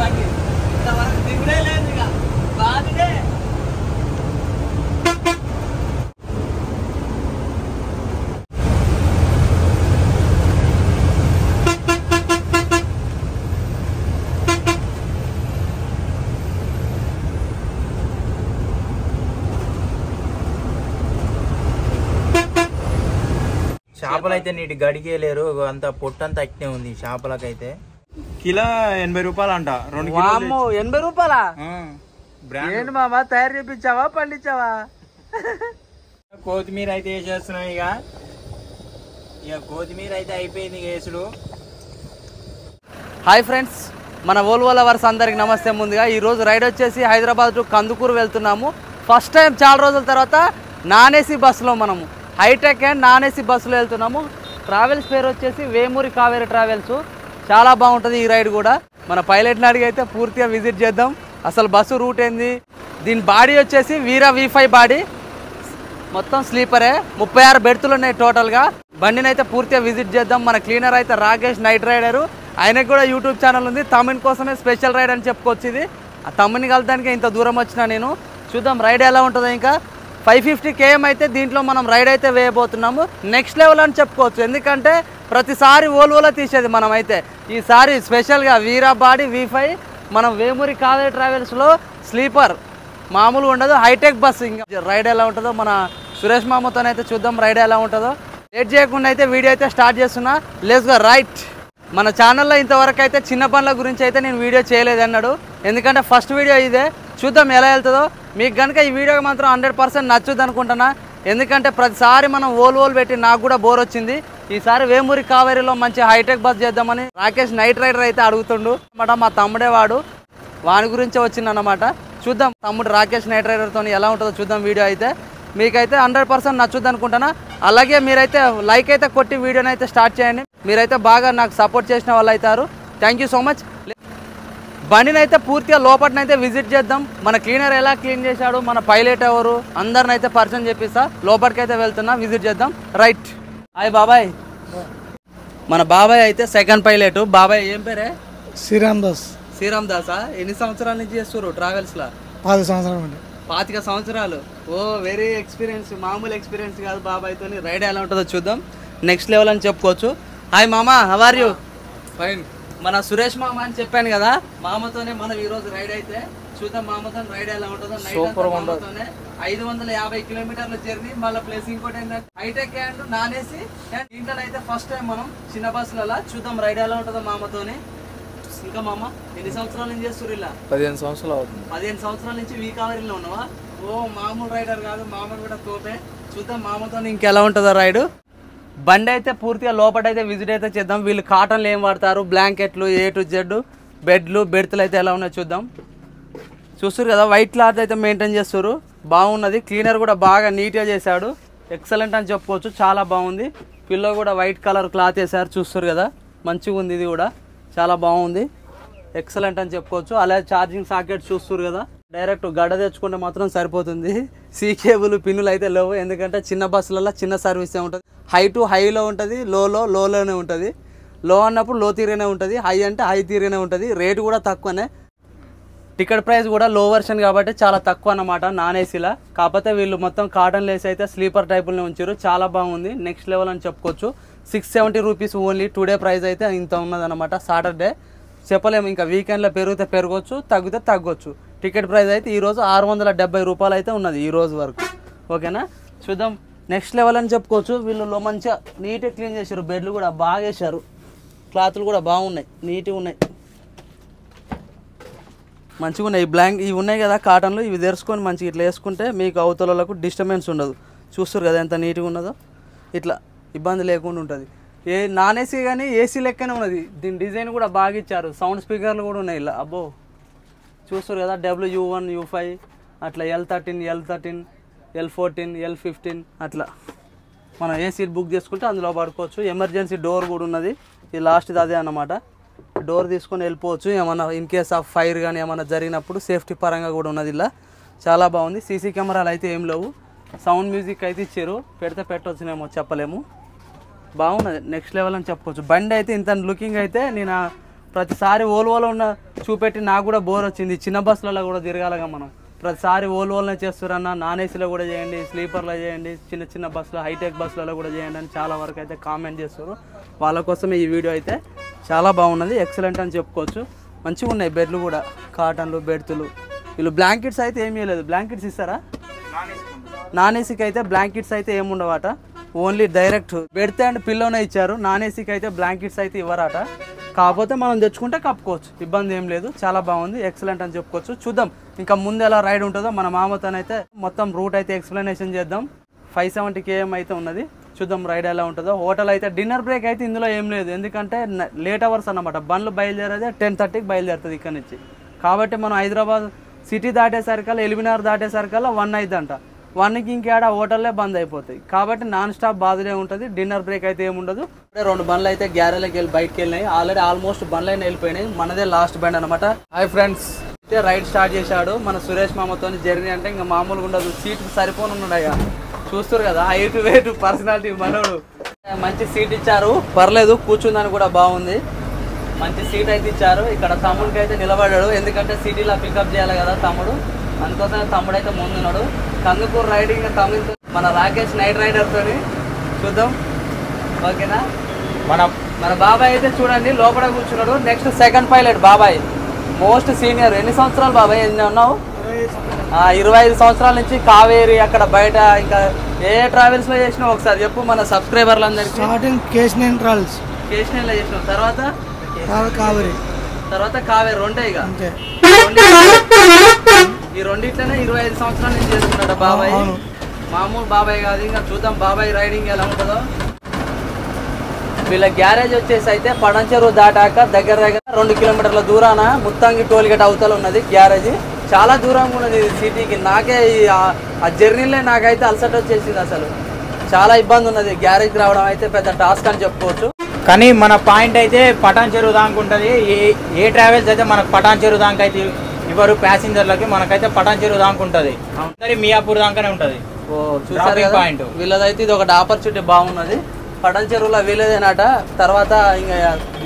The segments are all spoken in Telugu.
బండి ఇంతవరకు దిగుడే లేదు ఇక బాధనే. చేపలు అయితే నీటి గడిగేలేరు, అంత పొట్టంతా అట్నే ఉంది చేపలకైతే. కిలో 80 రూపాయలు అంట. 2 కిలో 80 రూపాయలా? ఏంటి మామ తయారు చేపించావా పండించావా? కొత్తిమీర అయితే వేసేస్తున్నాం. ఇక కొత్తిమీర అయితే అయిపోయింది వేసుడు. హాయ్ ఫ్రెండ్స్, మన వోల్వో లవర్స్ అందరికి నమస్తే. ముందుగా ఈరోజు రైడ్ వచ్చేసి హైదరాబాద్ టు కందుకూరు వెళ్తున్నాము. ఫస్ట్ టైం చాలా రోజుల తర్వాత నాన్ ఏసీ బస్సులో మనము హైటెక్ అండ్ నాన్ ఏసీ బస్సులో వెళ్తున్నాము. ట్రావెల్స్ పేరు వచ్చేసి వేమూరి కావేరి ట్రావెల్స్. చాలా బాగుంటుంది ఈ రైడ్ కూడా. మన పైలట్ని అడిగి అయితే పూర్తిగా విజిట్ చేద్దాం. అసలు బస్సు రూట్ ఏంది, దీని బాడీ వచ్చేసి వీరా V5 బాడీ, మొత్తం స్లీపరే. 36 బెర్తులు ఉన్నాయి టోటల్గా. బండిని అయితే పూర్తిగా విజిట్ చేద్దాం. మన క్లీనర్ అయితే రాకేష్ నైట్ రైడరు, ఆయనకు కూడా యూట్యూబ్ ఛానల్ ఉంది. తమ్ముని కోసమే స్పెషల్ రైడ్ అని చెప్పుకోవచ్చు ఇది. ఆ తమ్ముని కలటానికి ఇంత దూరం వచ్చినా నేను. చూద్దాం రైడ్ ఎలా ఉంటుందో. ఇంకా 550 km అయితే దీంట్లో మనం రైడ్ అయితే వేయబోతున్నాము. నెక్స్ట్ లెవెల్ అని చెప్పుకోవచ్చు, ఎందుకంటే ప్రతిసారి ఓల్వోలో తీసేది మనం అయితే. ఈసారి స్పెషల్గా వీరా బాడీ V5 మనం వేమూరి కావేరి ట్రావెల్స్లో స్లీపర్, మామూలుగా ఉండదు, హైటెక్ బస్. ఇంకా రైడ్ ఎలా ఉంటుందో మన సురేష్ మామతోనైతే చూద్దాం రైడ్ ఎలా ఉంటుందో. లేట్ చేయకుండా అయితే వీడియో అయితే స్టార్ట్ చేస్తున్నా. Let's go right. మన ఛానల్లో ఇంతవరకు అయితే చిన్న పనుల గురించి అయితే నేను వీడియో చేయలేదన్నాడు, ఎందుకంటే ఫస్ట్ వీడియో ఇదే. చూద్దాం ఎలా వెళ్తుందో. మీకు కనుక ఈ వీడియో మాత్రం 100% నచ్చుద్ది అనుకుంటున్నా, ఎందుకంటే ప్రతిసారి మనం ఓల్వోలు పెట్టి నాకు కూడా బోర్ వచ్చింది. ఈసారి వేమూరి కావేరిలో మంచి హైటెక్ బస్ చేద్దామని రాకేష్ నైట్ రైడర్ అయితే అడుగుతుండు అన్నమాట. మా తమ్ముడే వాని గురించే వచ్చిందన్నమాట. చూద్దాం తమ్ముడు రాకేష్ నైట్ రైడర్తో ఎలా ఉంటుందో చూద్దాం. వీడియో అయితే మీకైతే 100% నచ్చుద్ది అనుకుంటున్నా. అలాగే మీరైతే లైక్ అయితే కొట్టి వీడియోని అయితే స్టార్ట్ చేయండి. మీరైతే బాగా నాకు సపోర్ట్ చేసిన వాళ్ళు అవుతారు. Thank you so much. బండిని అయితే పూర్తిగా లోపలనైతే విజిట్ చేద్దాం. మన క్లీనర్ ఎలా క్లీన్ చేశాడు, మన పైలట్ ఎవరు, అందరిని అయితే పరిచయం చేపిస్తా. లోపలికైతే వెళ్తున్నా, విజిట్ చేద్దాం. రైట్. హాయ్ బాబాయ్. మన బాబాయ్ అయితే సెకండ్ పైలట్. బాబాయ్ ఏం పేరే? శ్రీరామ్ దాస్. శ్రీరామ్ దాసా? ఎన్ని సంవత్సరాల నుంచి చేస్తారు ట్రావెల్స్ లా? 10 సంవత్సరాలు. 25 సంవత్సరాలు. ఓ వెరీ ఎక్స్పీరియన్స్, మామూలు ఎక్స్పీరియన్స్ కాదు బాబాయ్తో. రైడ్ ఎలా ఉంటుందో చూద్దాం. నెక్స్ట్ లెవెల్ అని చెప్పుకోవచ్చు. హాయ్ మామా, హౌ ఆర్ యూ? ఫైన్. మన సురేష్ మామ అని చెప్పాను కదా, మామతోనే మనం ఈ రోజు రైడ్ అయితే చూద్దాం. మామతో రైడ్ ఎలా ఉంటుందో. సూపర్ గా 550 కిలోమీటర్ల జర్నీ. మళ్ళీ ప్లేస్ ఇంకోటి ఏంటంటే హైటెక్ అండ్ నాన్ ఏసీ. దీంట్లో అయితే ఫస్ట్ టైం మనం చిన్న బస్సులలో చూద్దాం రైడ్ ఎలా ఉంటుందో మామతోనే. ఇంకా మామ ఎన్ని సంవత్సరాల నుంచి చేస్తారు ఇలా? 15 సంవత్సరాలు అవుతుంది. 15 సంవత్సరాల నుంచి వీ కావేరిలో ఉన్నావా? ఓ మామూలు రైడర్ కాదు, మామూలు కూడా తోపే. చూద్దాం మామతో ఇంకెలా ఉంటుందో రైడ్. బండి అయితే పూర్తిగా లోపలైతే విజిట్ అయితే చేద్దాం. వీళ్ళు కాటన్లు ఏం వాడతారు, బ్లాంకెట్లు A to Z, బెడ్లు బెర్తులు అయితే ఎలా ఉన్నాయో చూద్దాం. చూస్తారు కదా, వైట్ క్లాత్ అయితే మెయింటైన్ చేస్తారు. బాగున్నది. క్లీనర్ కూడా బాగా నీట్గా చేశాడు. ఎక్సలెంట్ అని చెప్పుకోవచ్చు. చాలా బాగుంది. పిల్లో కూడా వైట్ కలర్ క్లాత్ వేసారు. చూస్తారు కదా, మంచిగా ఉంది. ఇది కూడా చాలా బాగుంది. ఎక్సలెంట్ అని చెప్పుకోవచ్చు. అలాగే ఛార్జింగ్ సాకెట్ చూస్తారు కదా, డైరెక్ట్ గడ్డ తెచ్చుకుంటే మాత్రం సరిపోతుంది. సీ కేబుల్ పిన్నులు అయితే లేవు, ఎందుకంటే చిన్న బస్సులలో చిన్న సర్వీసే ఉంటుంది. హై టు హైలో ఉంటుంది, లోలోనే ఉంటుంది. లో అన్నప్పుడు లో తీరుగానే ఉంటుంది, హై అంటే హై తీరుగానే ఉంటుంది. రేటు కూడా తక్కువనే. టికెట్ ప్రైస్ కూడా లో వర్షన్ కాబట్టి చాలా తక్కువ అన్నమాట నాన్ ఏసీలా. కాకపోతే వీళ్ళు మొత్తం కాటన్ లేస్ అయితే స్లీపర్ టైపుల్నే ఉంచారు. చాలా బాగుంది. నెక్స్ట్ లెవెల్ అని చెప్పుకోవచ్చు. 670 రూపీస్ ఓన్లీ. టుడే ప్రైస్ అయితే ఇంత ఉన్నదన్నమాట. సాటర్డే చెప్పలేము, ఇంకా వీకెండ్లో పెరిగితే పెరగవచ్చు, తగ్గితే తగ్గొచ్చు. టికెట్ ప్రైస్ అయితే ఈరోజు 670 రూపాయలు అయితే ఉన్నది ఈ రోజు వరకు. ఓకేనా, చూద్దాం. నెక్స్ట్ లెవెల్ అని చెప్పుకోవచ్చు. వీళ్ళు మంచిగా నీట్గా క్లీన్ చేశారు. బెడ్లు కూడా బాగా వేశారు. క్లాతులు కూడా బాగున్నాయి, నీట్గా ఉన్నాయి, మంచిగా ఉన్నాయి. ఇవి ఉన్నాయి కదా కాటన్లు, ఇవి తెరుచుకొని మంచిగా ఇట్లా వేసుకుంటే మీకు అవతలకు డిస్టర్బెన్స్ ఉండదు. చూస్తారు కదా ఎంత నీట్గా ఉన్నదో. ఇట్లా ఇబ్బంది లేకుండా ఉంటుంది. నాన్ ఏసీ కానీ ఏసీ లెక్కనే ఉన్నది. దీని డిజైన్ కూడా బాగా ఇచ్చారు. సౌండ్ స్పీకర్లు కూడా ఉన్నాయి ఇలా. అబ్బో చూస్తారు కదా, WU1 U5 అట్లా L13 L14 L15 అట్లా మనం ఏ సీట్ బుక్ చేసుకుంటే అందులో పడుకోవచ్చు. ఎమర్జెన్సీ డోర్ కూడా ఉన్నది. ఇది లాస్ట్ది అదే అన్నమాట. డోర్ తీసుకొని వెళ్ళిపోవచ్చు. ఏమన్నా ఇన్ కేస్ ఆఫ్ ఫైర్ కానీ ఏమన్నా జరిగినప్పుడు సేఫ్టీ పరంగా కూడా ఉన్నది ఇలా. చాలా బాగుంది. సీసీ కెమెరాలు అయితే ఏం లేవు. సౌండ్ మ్యూజిక్ అయితే ఇచ్చారు. పెడితే పెట్టవచ్చునేమో చెప్పలేము. బాగున్నది. నెక్స్ట్ లెవెల్ అని చెప్పుకోవచ్చు. బండి అయితే ఇంత లుకింగ్ అయితే నేను ప్రతిసారి ఓల్వోలో ఉన్న చూపెట్టి నాకు కూడా బోర్ వచ్చింది. చిన్న బస్సులలో కూడా తిరగాలగా మనం. ప్రతిసారి ఓల్వోల్నే చేస్తారన్న, నాన్ ఏసీలో కూడా చేయండి, స్లీపర్లో చేయండి, చిన్న చిన్న బస్సులో హైటెక్ బస్సులలో కూడా చేయండి అని చాలా వరకు అయితే కామెంట్ చేస్తారు. వాళ్ళ కోసమే ఈ వీడియో అయితే చాలా బాగున్నది, ఎక్సలెంట్ అని చెప్పుకోవచ్చు. మంచిగా ఉన్నాయి బెడ్లు కూడా, కాటన్లు బెడ్తులు. వీళ్ళు బ్లాంకెట్స్ అయితే ఏమీ లేదు. బ్లాంకెట్స్ ఇస్తారా? నాన్ ఏసీకి అయితే బ్లాంకెట్స్ అయితే ఏముండవట, ఓన్లీ డైరెక్ట్ బెడ్తే అండ్ పిల్లోనే ఇచ్చారు. నాన్ ఏసీకి అయితే బ్లాంకెట్స్ అయితే ఇవ్వరట. కాకపోతే మనం తెచ్చుకుంటే కప్పుకోవచ్చు, ఇబ్బంది ఏం లేదు. చాలా బాగుంది, ఎక్సలెంట్ అని చెప్పుకోవచ్చు. చూద్దాం ఇంకా ముందు ఎలా రైడ్ ఉంటుందో మన మామతోనైతే మొత్తం రూట్ అయితే ఎక్స్ప్లెనేషన్ చేద్దాం. 570 km అయితే ఉన్నది. చూద్దాం రైడ్ ఎలా ఉంటుందో. హోటల్ అయితే డిన్నర్ బ్రేక్ అయితే ఇందులో ఏం లేదు, ఎందుకంటే లేట్ అవర్స్ అన్నమాట. బండ్లు బయలుదేరేదే 10:30కి బయలుదేరుతుంది ఇక్కడ నుంచి. కాబట్టి మనం హైదరాబాద్ సిటీ దాటేసరికల్లా, ఎలిమినార్ దాటేసరికల్లా 1 అయిద్దంట. 1కి ఇంకేడా హోటల్లే బంద్ అయిపోతాయి. కాబట్టి నాన్ స్టాప్ బాధలే ఉంటుంది. డిన్నర్ బ్రేక్ అయితే ఏముండదు. 2 బండ్లు అయితే గ్యారేజ్కి వెళ్ళి బయటకు వెళ్ళినాయి. ఆల్రెడీ ఆల్మోస్ట్ బండ్లైనా వెళ్ళిపోయినాయి. మనదే లాస్ట్ బండ్ అనమాట. హాయ్ ఫ్రెండ్స్, అయితే రైడ్ స్టార్ట్ చేశాడు మన సురేష్ మామతో. జర్నీ అంటే ఇంకా మామూలుగా ఉండదు. సీట్ సరిపోనున్నాడు. చూస్తారు కదా, హైట్ వెయిట్ పర్సనాలిటీ మనోడు. మంచి సీట్ ఇచ్చారు, పర్లేదు, కూర్చుందని కూడా బాగుంది. మంచి సీట్ అయితే ఇచ్చారు. ఇక్కడ తమ్ముడికి అయితే నిలబడ్డాడు, ఎందుకంటే సిటీలో పికప్ చేయాలి కదా తమ్ముడు. అందుకోసమే తమ్ముడు అయితే ముందున్నాడు. కందుకూరు రైడింగ్ తమిళ మన రాకేష్ నైట్ రైడర్తో చూద్దాం. ఓకేనా? మన బాబాయ్ అయితే చూడండి లోపల కూర్చున్నాడు. నెక్స్ట్ సెకండ్ పైలట్ బాబాయ్, మోస్ట్ సీనియర్. ఎన్ని సంవత్సరాలు బాబాయ్ ఎన్ని ఉన్నావు? 25 సంవత్సరాల నుంచి కావేరి అక్కడ బయట. ఇంకా ఏ ట్రావెల్స్ లో చేసినావు ఒకసారి చెప్పు మన సబ్స్క్రైబర్లందరికీ. స్టార్టింగ్ కేశినేని ట్రావెల్స్, కేశినేనిలో చేసినావు, తర్వాత కావేరి, తర్వాత కావేరి, రెండే ఇక. ఈ రెండిట్లనే 25 సంవత్సరాల నుంచి చేస్తున్నాడు బాబాయ్. మామూలు బాబాయ్ కాదు. ఇంకా చూద్దాం బాబాయ్ రైడింగ్ ఎలా ఉంటుందో. వీళ్ళ గ్యారేజ్ వచ్చేసి అయితే పడంచెరు దాటాక దగ్గర 2 కిలోమీటర్ల దూరాన ముత్తంగి టోల్గేట్ అవతల ఉన్నది గ్యారేజ్. చాలా దూరంగా ఉన్నది సిటీకి. నాకే ఆ జర్నీలో నాకైతే అలసట వచ్చేసింది. అసలు చాలా ఇబ్బంది ఉన్నది. గ్యారేజ్కి రావడం అయితే పెద్ద టాస్క్ అని చెప్పుకోవచ్చు. కానీ మన పాయింట్ అయితే పటాన్ చెరువు దాకా ఉంటుంది. ఏ ట్రావెల్స్ అయితే మనకు పటాన్ చెరువు దాకా అయితే ఇవ్వరు ప్యాసింజర్లకి, మనకైతే పటాన్ చెరువు దాకా ఉంటుంది. మియాపూర్ దాకానే ఉంటుంది. ఓ చూసారు పాయింట్. వీళ్ళదైతే ఇది ఒకటి ఆపర్చునిటీ బాగున్నది. పటాన్ చెరువులో వీళ్ళదేనట. తర్వాత ఇంకా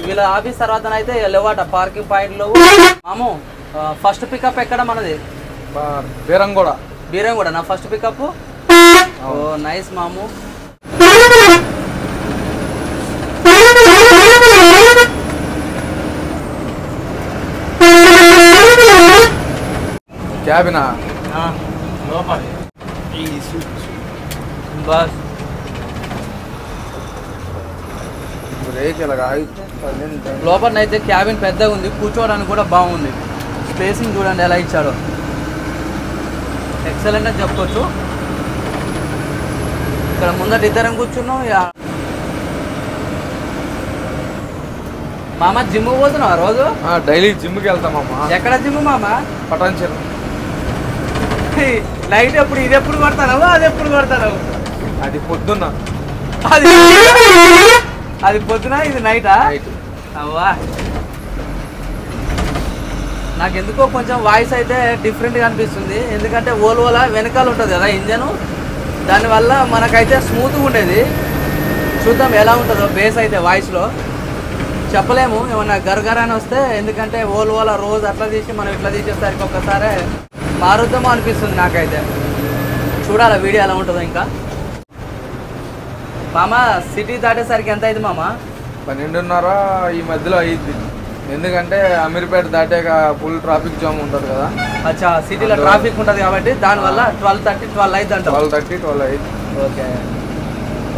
వీళ్ళ ఆఫీస్ తర్వాత అయితే లేవట పార్కింగ్ పాయింట్లు. మాము ఫస్ట్ పికప్ ఎక్కడ మనది? బీరంగూడ నా ఫస్ట్ పికప్. ఓ నైస్ మాము. క్యాబినా బస్ లోపలనైతే క్యాబిన్ పెద్దగా ఉంది, కూర్చోవడానికి కూడా బాగుంది. స్పేసింగ్ చూడండి ఎలా ఇచ్చాడో, ఎక్సలెంట్ అని చెప్పుకోవచ్చు. ఇక్కడ ముందట ఇద్దరం కూర్చున్నాం. మామ జిమ్ పోతున్నావా రోజు? డైలీ జిమ్కి వెళ్తామమ్మా. ఎక్కడ జిమ్ మామ? పటాన్ చెరువు. నైట్ ఎప్పుడు ఇది ఎప్పుడు కొడతావు? అది ఎప్పుడు కొడతావు? అది పొద్దున్న, అది పొద్దున, ఇది నైటా? అవ్వా, నాకు ఎందుకో కొంచెం వాయిస్ అయితే డిఫరెంట్గా అనిపిస్తుంది. ఎందుకంటే ఓల్వోలా వెనకాల ఉంటుంది కదా ఇంజను, దానివల్ల మనకైతే స్మూత్గా ఉండేది. చూద్దాం ఎలా ఉంటుందో బేస్ అయితే వాయిస్లో చెప్పలేము. ఏమన్నా గరగర అని వస్తే, ఎందుకంటే ఓల్వోలా రోజు అట్లా తీసి మనం ఇట్లా తీసేసరికి ఒక్కసారి మారుద్దామో అనిపిస్తుంది నాకైతే. చూడాలి వీడియో ఎలా ఉంటుందో. ఇంకా మామ సిటీ దాటేసరికి ఎంత అయింది మామ? 12:30 ఈ మధ్యలో అయ్యిద్ది. ఎందుకంటే అమీర్పేట దాటాక ఫుల్ ట్రాఫిక్ జామ్ ఉంటుంది కదా. అచ్చా, సిటీలో ట్రాఫిక్ ఉంటుంది కాబట్టి దానివల్ల 12:30, 12 అయింది అంట. 12:30, 12 అయ్యింది. ఓకే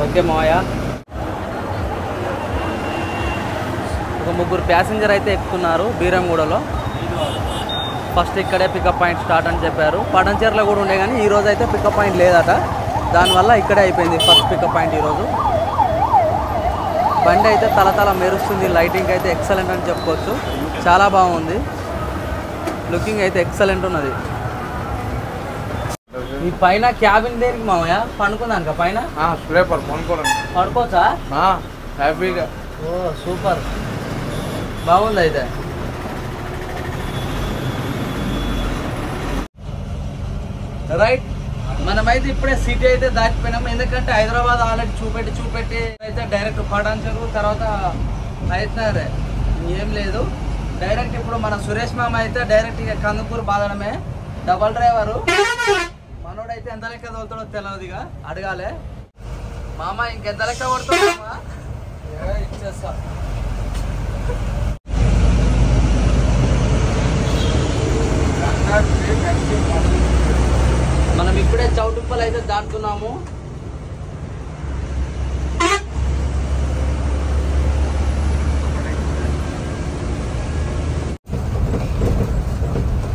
ఓకే మావయ్య. ఒక 3 ప్యాసింజర్ అయితే ఎక్కుతున్నారు బీరంగూడలో. ఫస్ట్ ఇక్కడే పికప్ పాయింట్ స్టార్ట్ అని చెప్పారు. పడంచెర్లో కూడా ఉండే కానీ ఈరోజు అయితే పికప్ పాయింట్ లేదట. దానివల్ల ఇక్కడే అయిపోయింది ఫస్ట్ పికప్ పాయింట్ ఈరోజు. బండి అయితే తల మెరుస్తుంది. లైటింగ్ అయితే ఎక్సలెంట్ అని చెప్పుకోవచ్చు. చాలా బాగుంది. లుకింగ్ అయితే ఎక్సలెంట్ ఉన్నది. ఈ పైన క్యాబిన్ దేనికి మామయ్య? పండుకుందాక పైన స్లీపర్ పడుకోవచ్చా హ్యాపీగా? ఓ సూపర్, బాగుంది అయితే. రైట్, మనమైతే ఇప్పుడే సిటీ అయితే దాటిపోయినాము. ఎందుకంటే హైదరాబాద్ ఆల్రెడీ చూపెట్టి అయితే డైరెక్ట్ పటాన్ చెరువు, తర్వాత హైదరాబాద్ ఏం లేదు. డైరెక్ట్ ఇప్పుడు మన సురేష్ మామ అయితే డైరెక్ట్ ఇక కందుకూరు బాదడమే. డబల్ డ్రైవరు మనోడైతే ఎంత లెక్క తోలుతాడో తెలియదు, ఇక అడగాలే. మామ ఇంకెంత లెక్క కొడుతుంది మామ? ఇచ్చేస్తా. మనం ఇప్పుడే చౌటుప్పలు అయితే దాటుతున్నాము.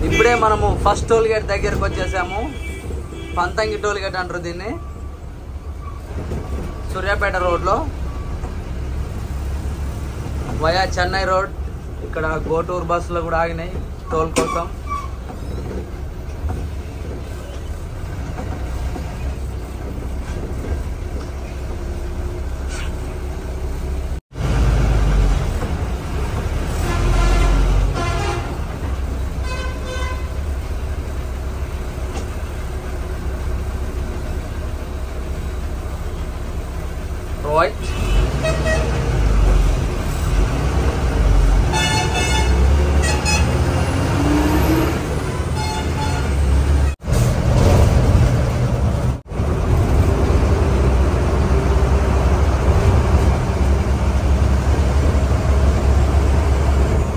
ఇప్పుడే మనము ఫస్ట్ టోల్ గేట్ దగ్గరకు వచ్చేసాము. పంతంగి టోల్ గేట్ అంటారు దీన్ని, సూర్యాపేట రోడ్లో వయా చెన్నై రోడ్. ఇక్కడ గోటూరు బస్సులు కూడా ఆగినాయి టోల్ కోసం. Right.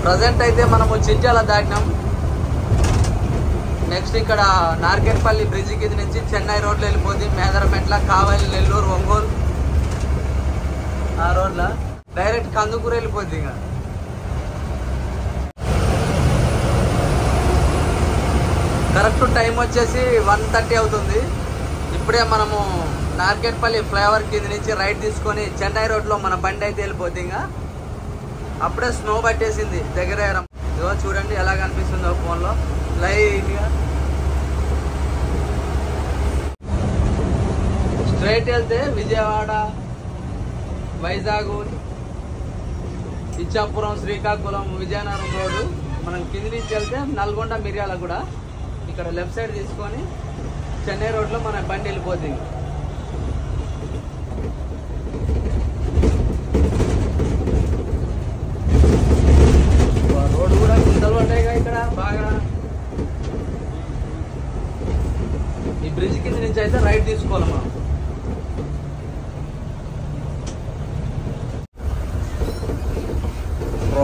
ప్రజెంట్ అయితే మనము చిట్యాల దాటినాం. నెక్స్ట్ ఇక్కడ నార్కెట్పల్లి బ్రిడ్జి కింద నుంచి చెన్నై రోడ్లో వెళ్ళిపోతుంది. మేదరమెట్ల, కావలి, నెల్లూరు, ఒంగోలు ఆ రోడ్ల డైరెక్ట్ కందుకూరు వెళ్ళిపోద్ది. ఇంకా కరెక్ట్ టైం వచ్చేసి 1:30 అవుతుంది. ఇప్పుడే మనము నార్కెట్పల్లి ఫ్లైఓవర్ కింద నుంచి రైట్ తీసుకొని చెన్నై రోడ్లో మన బండి అయితే వెళ్ళిపోద్ది. ఇంకా అప్పుడే స్నో పట్టేసింది దగ్గర. ఇదిగో చూడండి ఎలా కనిపిస్తుందో ఫోన్లో లైట్గా. స్ట్రైట్ వెళ్తే విజయవాడ, వైజాగ్, ఇచ్చాపురం, శ్రీకాకుళం, విజయనగరం రోడ్డు. మనం కింది నుంచి వెళ్తే నల్గొండ, మిర్యాలగూడ. ఇక్కడ లెఫ్ట్ సైడ్ తీసుకొని చెన్నై రోడ్లో మన బండి వెళ్ళిపోద్ది. రోడ్డు కూడా గుంతలు ఉంటాయిగా ఇక్కడ బాగా. ఈ బ్రిడ్జ్ కింద నుంచి అయితే రైట్ తీసుకోవాలి మనం.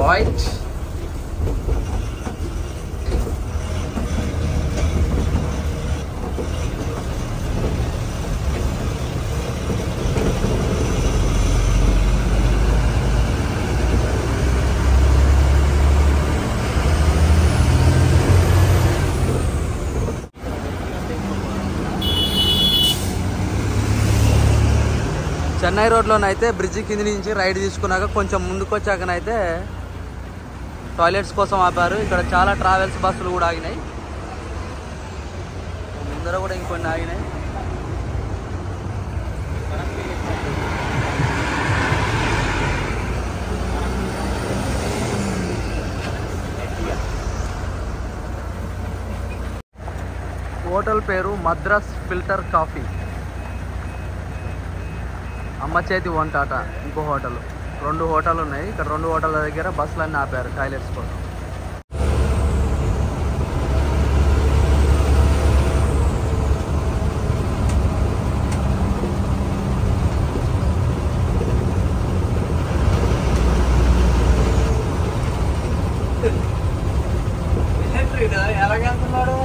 Right. చెన్నై రోడ్లోనైతే బ్రిడ్జి కింద నుంచి రైడ్ తీసుకున్నాక కొంచెం ముందుకు వచ్చాకనైతే టాయిలెట్స్ కోసం ఆపారు. ఇక్కడ చాలా ట్రావెల్స్ బస్సులు కూడా ఆగినాయి. ముందర కూడా ఇంకొన్ని ఆగినాయి. హోటల్ పేరు మద్రాస్ ఫిల్టర్ కాఫీ. అమ్మ చేతి వంటాట ఇంకో హోటల్. 2 హోటల్ ఉన్నాయి ఇక్కడ. 2 హోటళ్ళ దగ్గర బస్సులన్నీ ఆపారు టాయిలెట్స్ కోసం. ఎలాగెళ్తున్నాడు?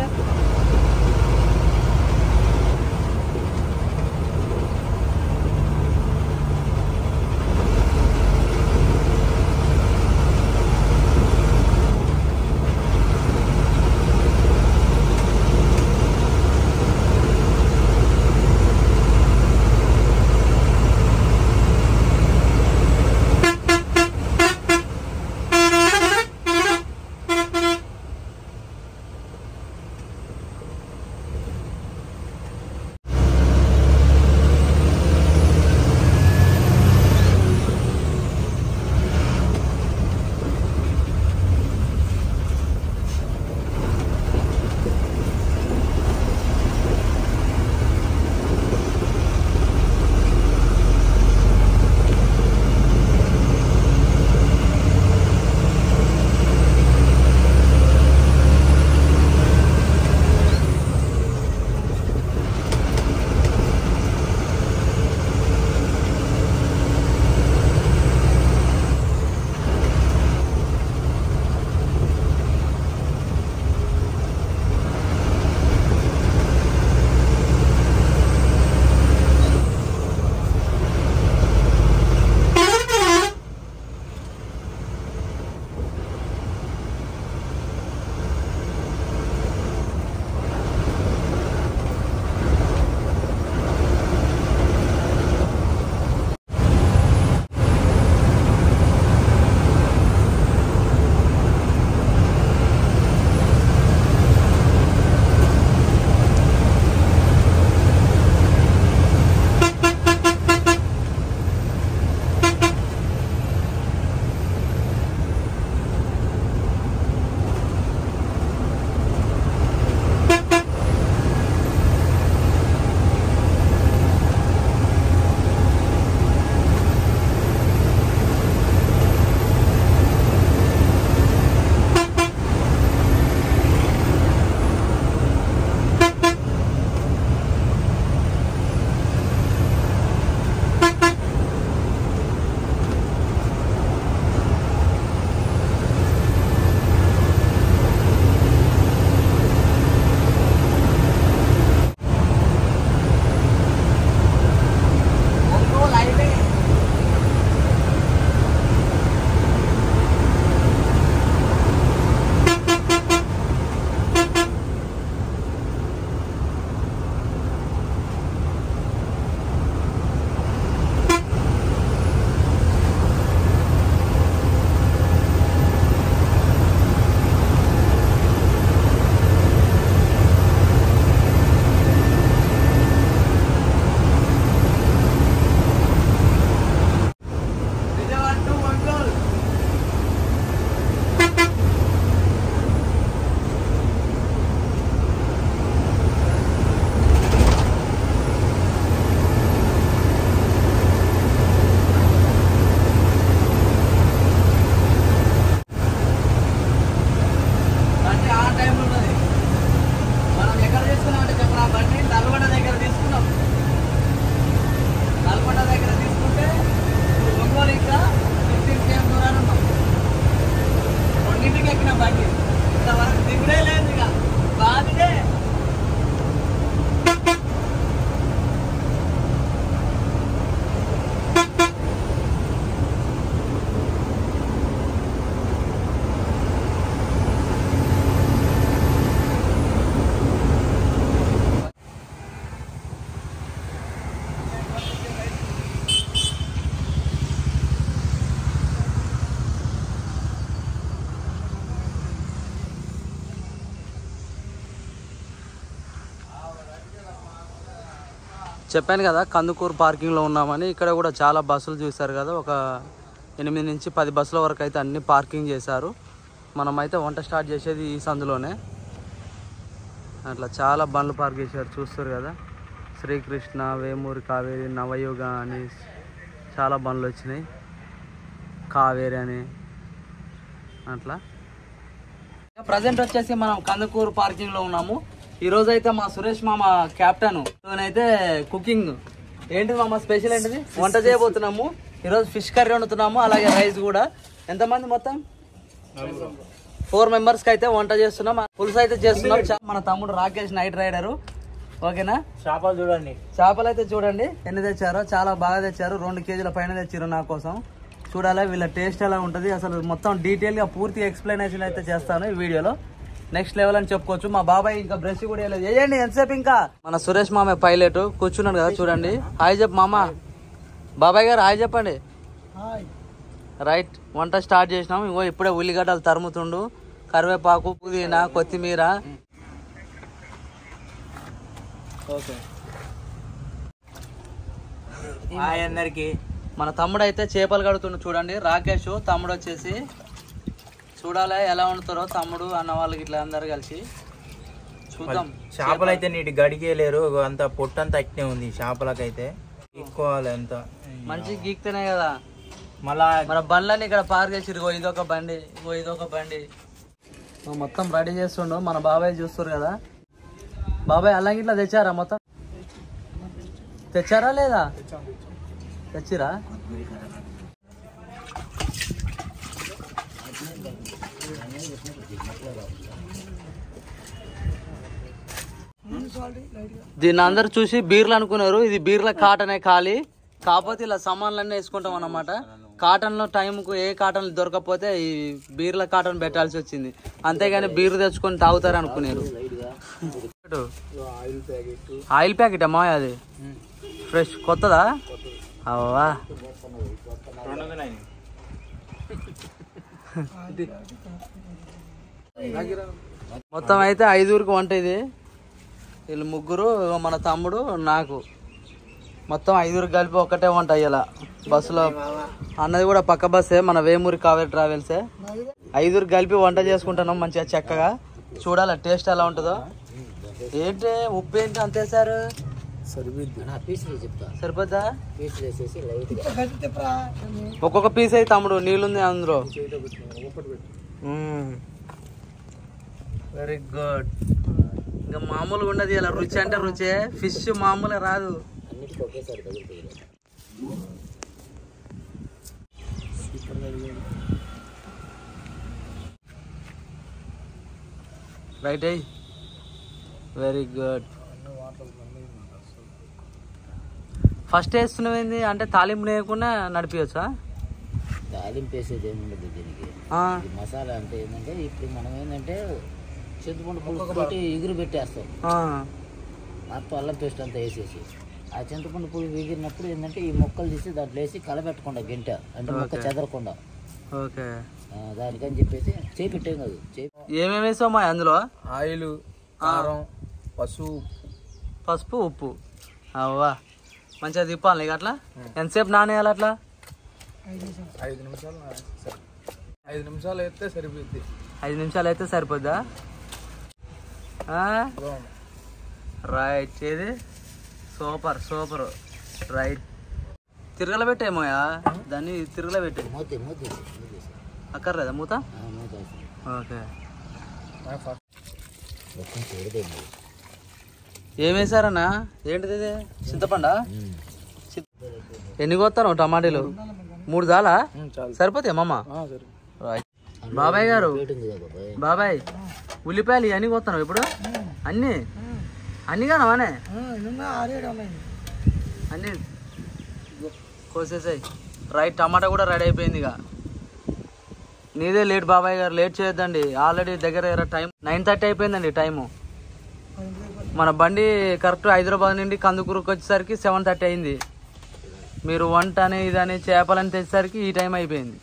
టైంలో ఉన్నది. మనం ఎక్కడ తీసుకున్నాం అంటే చెప్పిన బండి నల్గొండ దగ్గర తీసుకున్నాం. నల్గొండ దగ్గర తీసుకుంటే ఒంగోలు ఇంకా 15 km దూరాన్ని ఉన్నాం. 2ంటికి ఎక్కిన బండి ఇంతవరకు దిగుడే లేదు. ఇక బాధే. చెప్పాను కదా కందుకూరు పార్కింగ్లో ఉన్నామని. ఇక్కడ కూడా చాలా బస్సులు చూశారు కదా, ఒక 8 నుంచి 10 బస్సుల వరకు అయితే అన్ని పార్కింగ్ చేశారు. మనమైతే వంట స్టార్ట్ చేసేది ఈ సందులోనే. అట్లా చాలా బండ్లు పార్క్ చేశారు చూస్తారు కదా. శ్రీకృష్ణ, వేమూరి కావేరి, నవయుగ అని చాలా బండ్లు వచ్చినాయి. కావేరి అని అట్లా. ప్రజెంట్ వచ్చేసి మనం కందుకూరు పార్కింగ్లో ఉన్నాము. ఈరోజు అయితే మా సురేష్ మామ క్యాప్టెన్ అయితే కుకింగ్. ఏంటి మామ స్పెషల్ ఏంటిది? వంట చేయబోతున్నాము ఈరోజు. ఫిష్ కర్రీ వండుతున్నాము, అలాగే రైస్ కూడా. ఎంతమంది మొత్తం? 4 మెంబర్స్కి అయితే వంట చేస్తున్నాం. పులుసు అయితే చేస్తున్నాం. మన తమ్ముడు రాకేష్ నైట్ రైడరు. ఓకేనా? చేపలు చూడండి. చేపలు అయితే చూడండి ఎన్ని తెచ్చారో. చాలా బాగా తెచ్చారు. 2 కేజీల పైన తెచ్చారు నా కోసం. చూడాలి వీళ్ళ టేస్ట్ ఎలా ఉంటుంది అసలు. మొత్తం డీటెయిల్గా పూర్తి ఎక్స్ప్లెనేషన్ అయితే చేస్తాను ఈ వీడియోలో. నెక్స్ట్ లెవెల్ అని చెప్పుకోవచ్చు. మా బాబాయ్ ఇంకా బ్రష్ కూడా వేయలేదు. వేయండి ఎంతసేపు. ఇంకా మన సురేష్ మామ పైలట్ కూర్చున్నాడు కదా చూడండి. హాయ్ చెప్పు మామ. బాబాయ్ గారు హాయ్ చెప్పండి. రైట్, వంట స్టార్ట్ చేసినాం. ఇంకో ఇప్పుడే ఉల్లిగడ్డలు తరుముతుండు, కరివేపాకు, పుదీనా, కొత్తిమీర. ఓకే, హాయ్ అందరికి. మన తమ్ముడు అయితే చేపలు కడుతుండు చూడండి. రాకేష్ తమ్ముడు వచ్చేసి చూడాలి ఎలా వండుతారో తమ్ముడు అన్న వాళ్ళకి ఇట్లా అందరు కలిసి చూద్దాం. చేపలు అయితే నీటి గడిగేయలేరు, అంత పొట్టంతా అట్నే ఉంది. చేపలకైతే ఎక్కువాలి అంత మంచి గీక్తేనే కదా. మళ్ళా మన బండ్లని ఇక్కడ పార్క్ చేసి ఇదొక బండి, ఇదొక బండి మొత్తం రెడీ చేస్తుండు. మన బాబాయ్ చూస్తారు కదా. బాబాయ్ అల్లం ఇట్లా తెచ్చారా? మొత్తం తెచ్చారా లేదా? తెచ్చిరా? దీన్ని అందరు చూసి బీర్లు అనుకున్నారు. ఇది బీర్ల కాటనే ఖాళీ. కాకపోతే ఇలా సామాన్లన్నీ వేసుకుంటాం అన్నమాట. కాటన్లో టైంకు ఏ కాటన్ దొరకకపోతే ఈ బీర్ల కాటన్ పెట్టాల్సి వచ్చింది. అంతేగాని బీర్ తెచ్చుకొని తాగుతారు అనుకున్నారు. ఆయిల్ ప్యాకెట్ అమ్మా అది ఫ్రెష్ కొత్తదా? అవా మొత్తం అయితే 5 వంట. ఇది వీళ్ళు 3, మన తమ్ముడు, నాకు మొత్తం 5 కలిపి ఒక్కటే వంట అయ్యేలా. బస్సులో అన్నది కూడా పక్క బస్సే, మన వేమూరి కావేరి ట్రావెల్సే. 5 కలిపి వంట చేసుకుంటున్నాం మంచిగా చక్కగా. చూడాలి టేస్ట్ ఎలా ఉంటుందో. ఏంటి ఉప్పు ఏంటి అంతే సార్? సరిపోద్దా? ఒక్కొక్క పీస్ అయితే తమ్ముడు నీళ్ళుంది అందులో. Very good. ఇంకా మామూలుగా ఉండదు ఇలా. రుచి అంటే రుచే. ఫిష్ మామూలుగా రాదు. రైట్ అయ్యి. Very good. ఫస్ట్ వేస్తున్నావేంది అంటే తాలింపు వేయకుండా నడిపించచ్చా? తాలింపు వేసేది ఏముండదు దీనికి. మసాలా అంటే ఏంటంటే ఇప్పుడు మనం ఏంటంటే చింతపండు పులుసు పెట్టి ఎగురు పెట్టేస్తాం. మొత్తం అల్లం పేస్ట్ అంతా వేసేసి ఆ చింతపండు పులుసు ఎగిరినప్పుడు ఏంటంటే ఈ మొక్కలు తీసి దాంట్లో వేసి కలబెట్టకుండా గంట అంటే మొక్క చెదరకుండా. ఓకే, దానికని చెప్పేసి చేయి పెట్టేం కాదు. ఏమేమి వేసామా అందులో? ఆయిల్, కారం, పసుపు, ఉప్పు. అవ్వా మంచిగా తిప్పాలి ఇక. అట్లా ఎంతసేపు నానేయాలి? అట్లా 5 నిమిషాలు. 5 నిమిషాలు అయితే సరిపోద్ది. 5 నిమిషాలు అయితే సరిపోద్దా? రైట్. ఏది సూపర్ సూపర్. రైట్. తిరగల పెట్టేమోయా దాన్ని? తిరగల పెట్టే అక్కర్లేదా మూత? ఓకే. మొత్తం చూడదండి. ఏమేసారన్నా? ఏంటిది ఇది? చింతపండా? ఎన్ని కొత్తాను టమాటీలు? 3 చాలా సరిపోతాయి మామ? బాబాయ్ గారు, బాబాయ్ ఉల్లిపాయలు ఇవన్నీ కొత్తాను ఇప్పుడు? అన్ని కానవానే అన్ని కోసేసాయి. రైట్, టమాటా కూడా రెడీ అయిపోయింది. ఇక నీదే లేట్ బాబాయ్ గారు, లేట్ చేయొద్దండి. ఆల్రెడీ దగ్గర టైం 9:30 అయిపోయిందండి టైము. మన బండి కరెక్ట్ హైదరాబాద్ నుండి కందుకూరుకు వచ్చేసరికి 7:30 అయింది. మీరు వంట అని ఇదని చేపలని తెచ్చేసరికి ఈ టైం అయిపోయింది.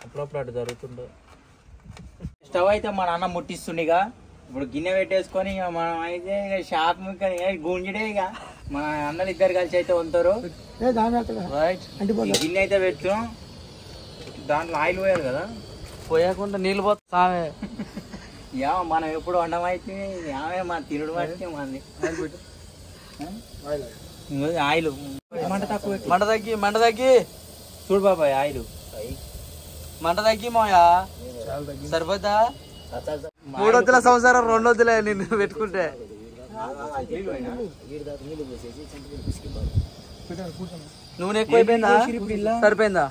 అప్పుడప్పుడు అటు జరుగుతుండే. స్టవ్ అయితే మా నాన్న ముట్టిస్తుండేగా. ఇప్పుడు గిన్నె పెట్టేసుకొని ఇక మనం అయితే ఇక షాప్ గుంజుడే. ఇక మా అన్నలు ఇద్దరు కలిసి అయితే ఉంటారు. గిన్నె అయితే పెట్టాం, దాంట్లో ఆయిల్ పోయారు కదా, పోయకుండా నీళ్ళు పోతామే. యా మనం ఎప్పుడు వండమైతే యామే మా తిరుడు పడితే మంది ఆయిల్ మంట తక్కువ, మంట తగ్గి చూడు బాబాయ్, ఆయిల్ మంట తగ్గి మోయా సరిపోద్దా? 3 సంవత్సరం 2 నిన్ను పెట్టుకుంటే. నూనె ఎక్కువైపోయిందా? సరిపోయిందా?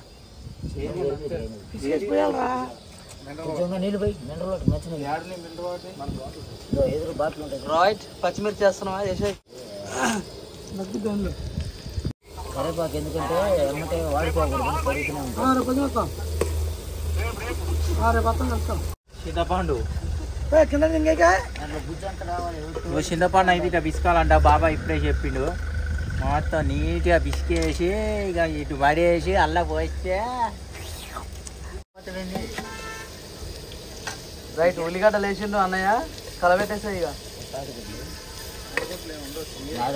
రైట్, పచ్చిమిర్చి వేస్తున్నావా? చేసే కరివేపాకు ఎందుకంటే ఎమ్మటే వాడిపోకూడదు. చింతపండు చింతపండు అయితే ఇట్లా పిసుకాలంట. బాబా ఇప్పుడే చెప్పిండు. మొత్తం నీట్గా పిసికేసి ఇక ఇటు పడేసి అల్లా పోస్తే రైట్. ఉల్లిగడ్డలు వేసిండు అన్నయ్య, కలబెట్టేసాయి. ఇక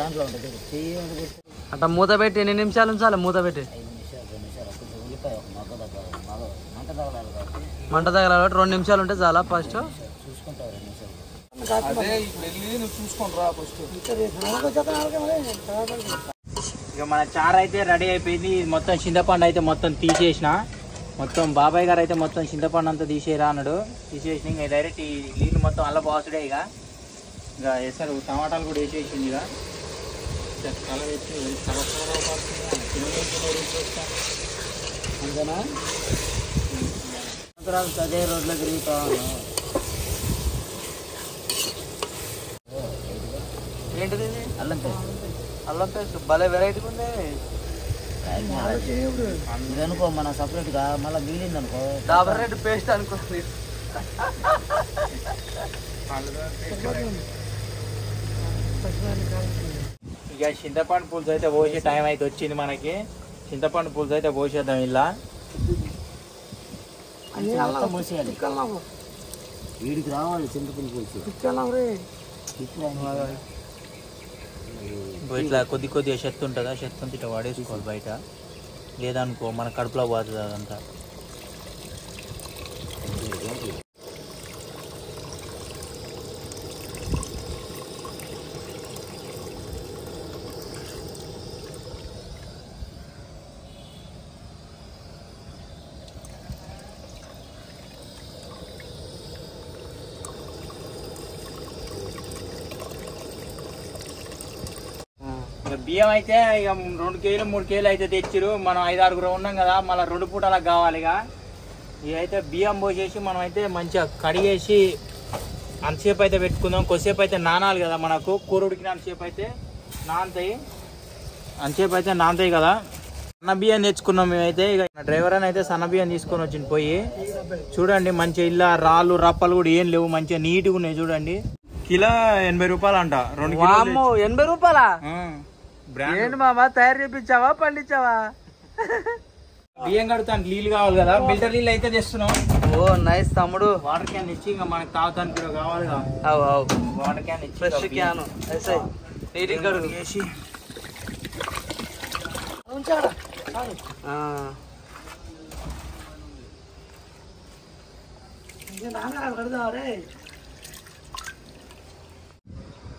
దాంట్లో ఉంటుంది అట్లా మూత పెట్టి ఎన్ని నిమిషాలు ఉంచాలి? మూత పెట్టి 5 నిమిషాలు 2 నిమిషాలు కొంచెం ఉల్లిపాయ మంట తగలాలి కాబట్టి మంట తగలాలి కాబట్టి 2 నిమిషాలు ఉంటే చాలా. ఫస్ట్ చూసుకుంటావు 2 నిమిషాలు. ఇక మన చారు అయితే రెడీ అయిపోయింది. మొత్తం చింతపండు అయితే మొత్తం తీసేసిన. మొత్తం బాబాయ్ గారు అయితే మొత్తం చింతపండు అంతా తీసేరా అన్నాడు. తీసేసిన ఇక డైరెక్ట్ ఈ నీళ్ళు మొత్తం అల్ల బాసుడే. ఇక వేసారు, టమాటాలు కూడా వేసేసింది. ఇక కలర్ వేసి అంతేనా? అదే రోడ్లో తిరుగుతా ఉన్నాను. ఏంటిది? అల్లం పేస్ట్. అల్లం పేస్ట్ భలే వెరైటీగా ఉంది. ఇది అనుకో మన సపరేట్గా మళ్ళీ మిగిలింది అనుకో డాబర్ రెడ్ పేస్ట్ అనుకోండి. ఇక చింతపండు పులుసు అయితే పోసే టైం అయితే వచ్చింది మనకి. చింతపండు పులుసు అయితే పోసేద్దాం. ఇలా పోసేయాలి, వీడికి రావాలి చింతపండు పులుసు. ఇట్లా కొద్దిగా శక్తి ఉంటుందా, శక్తి ఉంటే ఇట్లా వాడేసుకోవాలి బయట. లేదనుకో మన కడుపులో పోతుంది అదంతా. బియ్యం అయితే ఇక 2 కేజీలు 3 కేజీలు అయితే తెచ్చిరు. మనం 5-6 ఉన్నాం కదా, మళ్ళీ 2 పూటలకు కావాలి. ఇక ఇదైతే బియ్యం పోసేసి మనం అయితే మంచిగా కడిగేసి అంతసేపు అయితే పెట్టుకుందాం. కొద్దిసేపు అయితే నానాలి కదా, మనకు కూర ఉడికిన అంతసేపు అయితే నానతాయి కదా. సన్న బియ్యం తెచ్చుకున్నాం మేమైతే. ఇక డ్రైవర్ అని అయితే సన్న బియ్యం తీసుకొని వచ్చింది. పోయి చూడండి, మంచిగా ఇలా రాళ్ళు రప్పలు కూడా ఏం లేవు, మంచిగా నీట్గా ఉన్నాయి. చూడండి, కిలో 80 రూపాయలు అంట. 2 కిలో 80 రూపాయలా? ఏంటి మామ, తయారు చేయించావా పండించావా? బియ్యం కడుతాను, నీళ్ళు కావాలి కదా, ఫిల్టర్ నీళ్ళు అయితే తెస్తున్నాం. ఓ నైస్ తమ్ముడు. వాటర్ క్యాన్ ఇచ్చి ఇంకా మనకి తాగుతానికి కావాలి కదా, వాటర్ క్యాన్ ఇచ్చి ఫ్రెష్ క్యాన్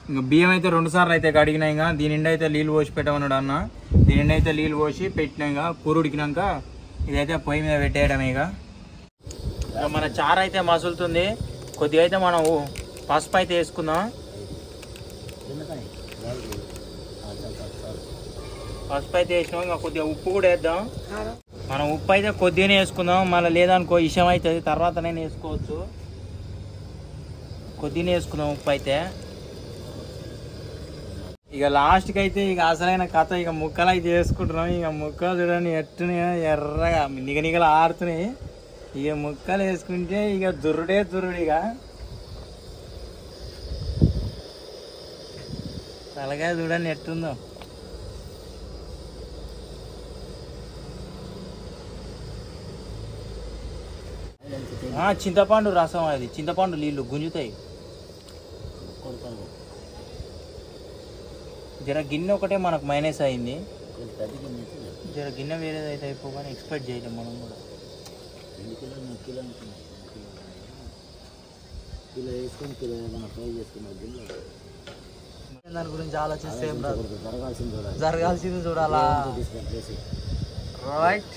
ఇంకా బియ్యం అయితే 2 సార్లు అయితే కడిగినా. ఇంకా దీని నిండా అయితే నీళ్ళు పోసి పెట్టమన్నాడు అన్న. దీని నిండా అయితే నీళ్ళు పోసి పెట్టినా. ఇంకా కూర ఉడికినాక ఇదైతే పొయ్యి మీద పెట్టేయడమే. ఇక మన చారు అయితే మసులుతుంది. కొద్దిగా అయితే మనం పసుపు అయితే వేసుకుందాం. పసుపు అయితే వేసినాం. ఇంకా కొద్దిగా ఉప్పు కూడా వేద్దాం. మనం ఉప్పు అయితే కొద్దిగానే వేసుకుందాం. మళ్ళీ లేదనుకో ఇష్టం అవుతుంది, తర్వాతనే వేసుకోవచ్చు. కొద్దిగానే వేసుకుందాం ఉప్పు అయితే. ఇక లాస్ట్కి అయితే ఇక అసలైన కథ ఇక ముక్కలు అయితే వేసుకుంటున్నాం. ఇక ముక్కలు చూడండి ఎట్టున్నాయో ఎర్రగా నిగనిగలు ఆడుతున్నాయి. ఇక ముక్కలు వేసుకుంటే ఇక దుర్రుడే దుర్రుడు. ఇక తలగా చూడండి ఎట్టుందో. చింతపండు రసం, అది చింతపండు నీళ్ళు గుంజుతాయి. జర గిన్నె ఒకటే మనకు మైనస్ అయింది. జర గిన్నె వేరేది అయితే అయిపోగానే ఎక్స్పెక్ట్ చేయలేము మనం కూడా. దాని గురించి ఆలోచిస్తే జరగాల్సింది చూడాలా. రైట్.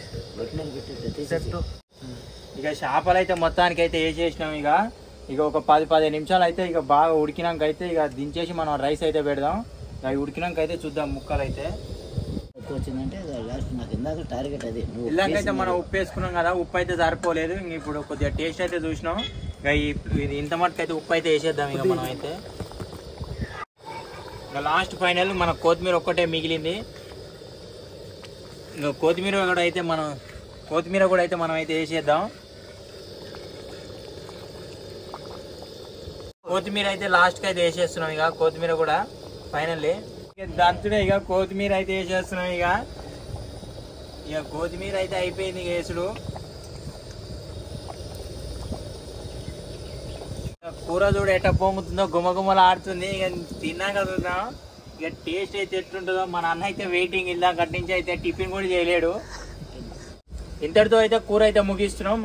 ఇక చేపలు అయితే మొత్తానికి అయితే వేసేసినాం. ఇక ఒక 10-15 నిమిషాలు అయితే ఇక బాగా ఉడికినాక అయితే ఇక దించేసి మనం రైస్ అయితే పెడదాం. అవి ఉడికినాక అయితే చూద్దాం ముక్కలు అయితే. వచ్చిందంటే నాకు ఇందాక టార్గెట్ అది. ఇలాగైతే మనం ఉప్పు వేసుకున్నాం కదా, ఉప్పు అయితే సరిపోలేదు. ఇంక ఇప్పుడు కొద్దిగా టేస్ట్ అయితే చూసినాం. ఇక ఇంత మటుకు అయితే ఉప్పు అయితే వేసేద్దాం. ఇక మనం అయితే ఇంకా లాస్ట్ ఫైనల్ మన కొత్తిమీర ఒక్కటే మిగిలింది. ఇంకా కొత్తిమీర కూడా అయితే మనం అయితే వేసేద్దాం. కొత్తిమీర అయితే లాస్ట్కి అయితే వేసేస్తున్నాం. ఇక కొత్తిమీర కూడా ఫైనల్లీ దంచుడే. ఇక కొత్తిమీర అయితే వేసేస్తున్నాం. ఇక కొత్తిమీర అయితే అయిపోయింది వేసుడు. కూర చూడ ఎట్ట పొంగుతుందో, గుమగుమలు ఆడుతుంది. ఇక తిన్నాక చూద్దాం ఇక టేస్ట్ అయితే ఎట్లుంటుందో. మన అన్న అయితే వెయిటింగ్. ఇలా కట్టించి అయితే టిఫిన్ కూడా చేయలేడు. ఇంతటితో అయితే కూర అయితే ముగిస్తున్నాం.